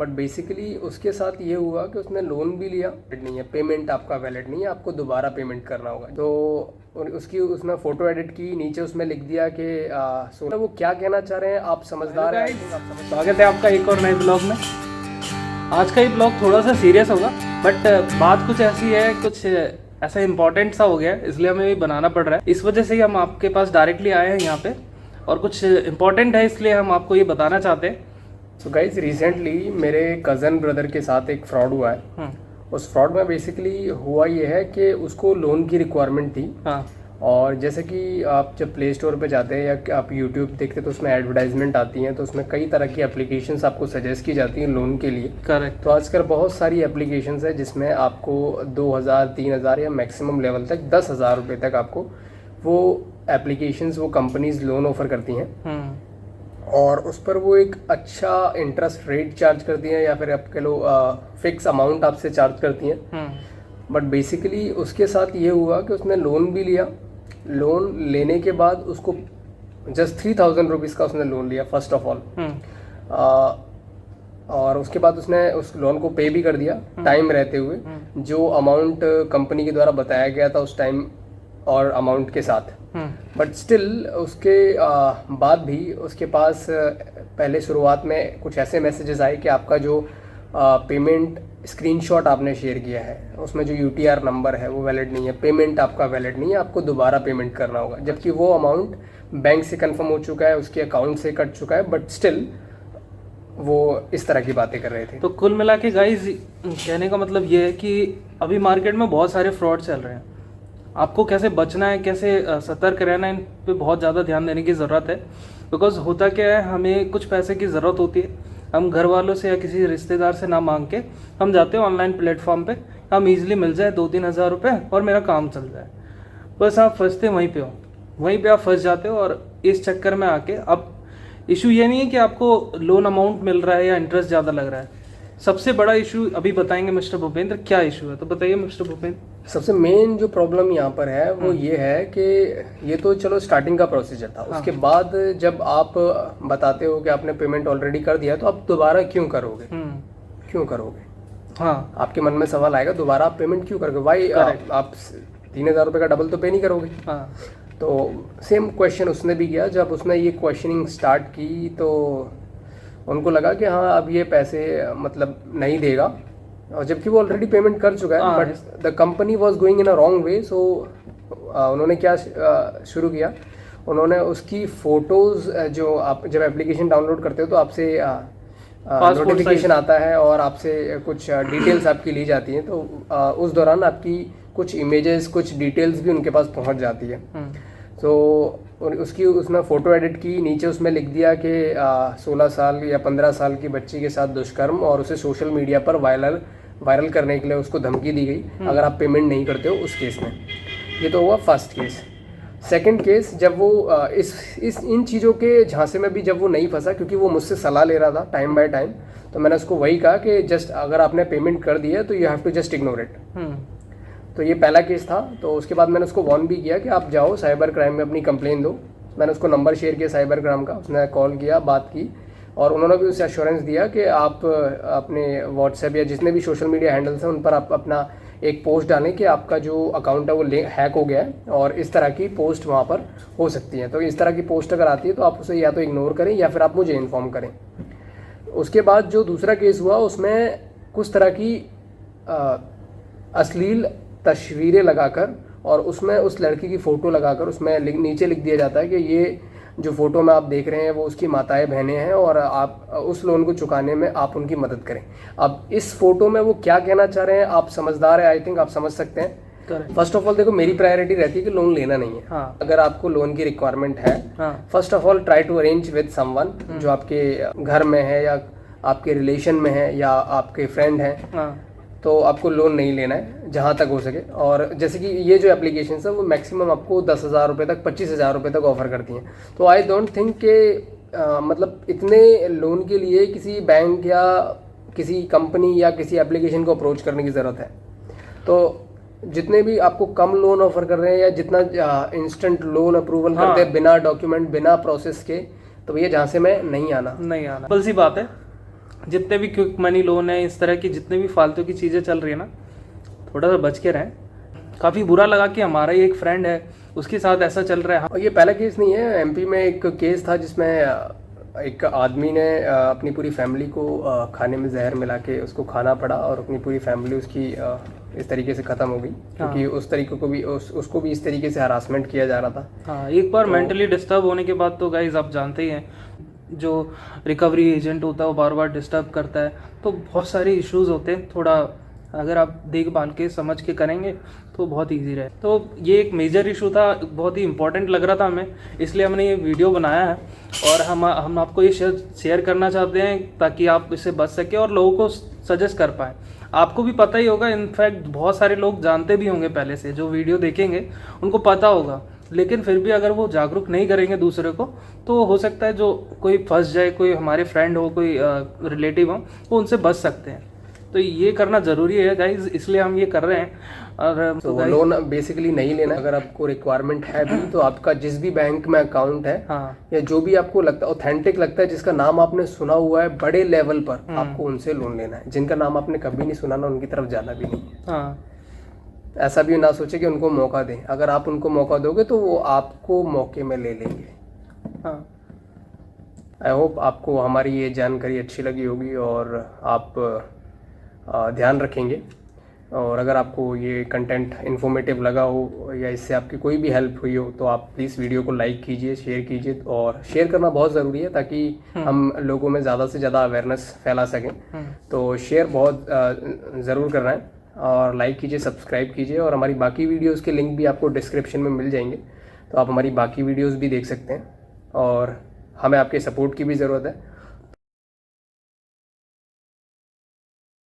But basically उसके साथ ये हुआ कि उसने लोन भी लिया, नहीं है पेमेंट आपका वैलिड नहीं है, आपको दोबारा पेमेंट करना होगा। तो उसकी उसने फ़ोटो एडिट की, नीचे उसमें लिख दिया कि सोना वो क्या कहना चाह रहे हैं, आप समझदार हैं। स्वागत है आपका एक और नए ब्लॉग में। आज का ये ब्लॉग थोड़ा सा सीरियस होगा, बट बात कुछ ऐसी है, कुछ ऐसा इंपॉर्टेंट सा हो गया है, इसलिए हमें भी बनाना पड़ रहा है। इस वजह से ही हम आपके पास डायरेक्टली आए हैं यहाँ पे, और कुछ इंपॉर्टेंट है इसलिए हम आपको ये बताना चाहते हैं। सो गाइस, रिसेंटली मेरे कज़न ब्रदर के साथ एक फ्रॉड हुआ है। उस फ्रॉड में बेसिकली हुआ ये है कि उसको लोन की रिक्वायरमेंट थी। हाँ। और जैसे कि आप जब प्ले स्टोर पे जाते हैं या आप यूट्यूब देखते हैं तो उसमें एडवर्टाइजमेंट आती हैं, तो उसमें कई तरह की एप्लीकेशंस आपको सजेस्ट की जाती हैं लोन के लिए। करेक्ट। तो आजकल बहुत सारी एप्लीकेशंस है जिसमें आपको 2000, 3000 या मैक्सिमम लेवल तक 10,000 रुपये तक आपको वो एप्लीकेशंस, वो कंपनीज लोन ऑफर करती हैं। और उस पर वो एक अच्छा इंटरेस्ट रेट चार्ज करती हैं, या फिर आप कह लो फिक्स अमाउंट आपसे चार्ज करती हैं। बट बेसिकली उसके साथ ये हुआ कि उसने लोन भी लिया। लोन लेने के बाद उसको जस्ट 3,000 रुपीज़ का उसने लोन लिया फर्स्ट ऑफ ऑल। और उसके बाद उसने उस लोन को पे भी कर दिया टाइम रहते हुए, जो अमाउंट कंपनी के द्वारा बताया गया था उस टाइम और अमाउंट के साथ। बट स्टिल उसके बाद भी उसके पास पहले शुरुआत में कुछ ऐसे मैसेजेस आए कि आपका जो पेमेंट स्क्रीनशॉट आपने शेयर किया है उसमें जो यूटीआर नंबर है वो वैलिड नहीं है, पेमेंट आपका वैलिड नहीं है, आपको दोबारा पेमेंट करना होगा। जबकि वो अमाउंट बैंक से कंफर्म हो चुका है, उसके अकाउंट से कट चुका है, बट स्टिल वो इस तरह की बातें कर रहे थे। तो कुल मिला के गाइज कहने का मतलब ये है कि अभी मार्केट में बहुत सारे फ्रॉड चल रहे हैं। आपको कैसे बचना है, कैसे सतर्क रहना है, इन पे बहुत ज़्यादा ध्यान देने की ज़रूरत है। बिकॉज होता क्या है, हमें कुछ पैसे की ज़रूरत होती है, हम घर वालों से या किसी रिश्तेदार से ना मांग के हम जाते हैं ऑनलाइन प्लेटफॉर्म पे, हम इजीली मिल जाए 2-3 हज़ार रुपये और मेरा काम चल जाए। बस आप फंसते वहीं पे हो, वहीं पे आप फंस जाते हो। और इस चक्कर में आके अब इशू ये नहीं है कि आपको लोन अमाउंट मिल रहा है या इंटरेस्ट ज़्यादा लग रहा है। सबसे बड़ा इशू अभी बताएंगे मिस्टर भूपेंद्र, क्या इशू है तो बताइए मिस्टर भूपेंद्र। सबसे मेन जो प्रॉब्लम यहाँ पर है वो ये है कि ये तो चलो स्टार्टिंग का प्रोसीजर था। उसके बाद जब आप बताते हो कि आपने पेमेंट ऑलरेडी कर दिया, तो आप दोबारा क्यों करोगे? क्यों करोगे? हाँ, आपके मन में सवाल आएगा, दोबारा आप पेमेंट क्यों करोगे? भाई आप 3,000 रुपये का डबल तो पे नहीं करोगे। हाँ। तो सेम क्वेश्चन उसने भी किया। जब उसने ये क्वेश्चनिंग स्टार्ट की तो उनको लगा कि हाँ अब ये पैसे मतलब नहीं देगा, और जबकि वो ऑलरेडी पेमेंट कर चुका है। But the company was going in a wrong way. So उन्होंने क्या शुरू किया, उन्होंने उसकी फ़ोटोज़, जो आप जब एप्लीकेशन डाउनलोड करते हो तो आपसे नोटिफिकेशन आता है और आपसे कुछ डिटेल्स आपकी ली जाती हैं। तो उस दौरान आपकी कुछ इमेजेस, कुछ डिटेल्स भी उनके पास पहुंच जाती है। तो उसकी उसने फ़ोटो एडिट की, नीचे उसमें लिख दिया कि 16 साल या 15 साल की बच्ची के साथ दुष्कर्म, और उसे सोशल मीडिया पर वायरल करने के लिए उसको धमकी दी गई अगर आप पेमेंट नहीं करते हो उस केस में। ये तो हुआ फर्स्ट केस। सेकंड केस, जब वो इन चीज़ों के झांसे में भी जब वो नहीं फंसा, क्योंकि वो मुझसे सलाह ले रहा था टाइम बाय टाइम, तो मैंने उसको वही कहा कि जस्ट अगर आपने पेमेंट कर दी है तो you have to just ignore it. तो ये पहला केस था। तो उसके बाद मैंने उसको वार्न भी किया कि आप जाओ साइबर क्राइम में अपनी कंप्लेन दो। मैंने उसको नंबर शेयर किया साइबर क्राइम का, उसने कॉल किया, बात की, और उन्होंने भी उसे एश्योरेंस दिया कि आप अपने व्हाट्सएप या जितने भी सोशल मीडिया हैंडल्स हैं उन पर आप अपना एक पोस्ट डालें कि आपका जो अकाउंट है वो हैक हो गया है और इस तरह की पोस्ट वहाँ पर हो सकती है। तो इस तरह की पोस्ट अगर आती है तो आप उसे या तो इग्नोर करें या फिर आप मुझे इन्फॉर्म करें। उसके बाद जो दूसरा केस हुआ उसमें कुछ तरह की अश्लील तस्वीरें लगाकर और उसमें उस लड़की की फ़ोटो लगाकर उसमें नीचे लिख दिया जाता है कि ये जो फ़ोटो में आप देख रहे हैं वो उसकी माताएं बहनें हैं और आप उस लोन को चुकाने में आप उनकी मदद करें। अब इस फ़ोटो में वो क्या कहना चाह रहे हैं, आप समझदार हैं, आई थिंक आप समझ सकते हैं। फर्स्ट ऑफ ऑल देखो, मेरी प्रायोरिटी रहती है कि लोन लेना नहीं है। हाँ। अगर आपको लोन की रिक्वायरमेंट है, first of all try to arrange with someone जो आपके घर में है या आपके रिलेशन में है या आपके फ्रेंड हैं। तो आपको लोन नहीं लेना है जहाँ तक हो सके। और जैसे कि ये जो एप्लीकेशन है वो मैक्सिमम आपको 10,000 रुपये तक, 25,000 रुपये तक ऑफर करती हैं। तो आई डोंट थिंक कि मतलब इतने लोन के लिए किसी बैंक या किसी कंपनी या किसी एप्लीकेशन को अप्रोच करने की ज़रूरत है। तो जितने भी आपको कम लोन ऑफर कर रहे हैं या जितना इंस्टेंट लोन अप्रूवल करते हैं बिना डॉक्यूमेंट, बिना प्रोसेस के, तो भैया जहाँ से मैं नहीं आना। बल सी बात है। जितने भी क्विक मनी लोन है, इस तरह की जितने भी फालतू की चीज़ें चल रही है ना, थोड़ा सा बच के रहें। काफ़ी बुरा लगा कि हमारा ही एक फ्रेंड है, उसके साथ ऐसा चल रहा है। और ये पहला केस नहीं है, एमपी में एक केस था जिसमें एक आदमी ने अपनी पूरी फैमिली को खाने में जहर मिला के उसको खाना पड़ा और अपनी पूरी फैमिली उसकी इस तरीके से ख़त्म हो गई, क्योंकि उस तरीके को भी उसको भी इस तरीके से हरासमेंट किया जा रहा था। हाँ, एक बार मेंटली डिस्टर्ब होने के बाद तो गाइज आप जानते ही हैं, जो रिकवरी एजेंट होता है वो बार बार डिस्टर्ब करता है, तो बहुत सारे इश्यूज होते हैं। थोड़ा अगर आप देखभाल के समझ के करेंगे तो बहुत इजी रहे। तो ये एक मेजर इशू था, बहुत ही इंपॉर्टेंट लग रहा था हमें, इसलिए हमने ये वीडियो बनाया है और हम आपको ये शेयर करना चाहते हैं ताकि आप इससे बच सके और लोगों को सजेस्ट कर पाएँ। आपको भी पता ही होगा, इनफैक्ट बहुत सारे लोग जानते भी होंगे पहले से, जो वीडियो देखेंगे उनको पता होगा, लेकिन फिर भी अगर वो जागरूक नहीं करेंगे दूसरे को तो हो सकता है जो कोई फंस जाए, कोई हमारे फ्रेंड हो, कोई रिलेटिव हो, वो उनसे बच सकते हैं। तो ये करना ज़रूरी है गाइज, इसलिए हम ये कर रहे हैं। और तो लोन बेसिकली नहीं लेना। अगर आपको रिक्वायरमेंट है भी तो आपका जिस भी बैंक में अकाउंट है, हाँ, या जो भी आपको लगता है ऑथेंटिक लगता है, जिसका नाम आपने सुना हुआ है बड़े लेवल पर, आपको उनसे लोन लेना है। जिनका नाम आपने कभी नहीं सुना ना, उनकी तरफ जाना भी नहीं है। हाँ, ऐसा भी ना सोचे कि उनको मौका दें। अगर आप उनको मौका दोगे तो वो आपको मौके में ले लेंगे। हाँ। आई होप आपको हमारी ये जानकारी अच्छी लगी होगी और आप ध्यान रखेंगे। और अगर आपको ये कंटेंट इन्फॉर्मेटिव लगा हो या इससे आपकी कोई भी हेल्प हुई हो तो आप प्लीज़ वीडियो को लाइक कीजिए, शेयर कीजिए। और शेयर करना बहुत ज़रूरी है ताकि हम लोगों में ज़्यादा से ज़्यादा अवेयरनेस फैला सकें। तो शेयर बहुत ज़रूर करना है और लाइक कीजिए, सब्सक्राइब कीजिए। और हमारी बाकी वीडियोस के लिंक भी आपको डिस्क्रिप्शन में मिल जाएंगे, तो आप हमारी बाकी वीडियोस भी देख सकते हैं। और हमें आपके सपोर्ट की भी ज़रूरत है।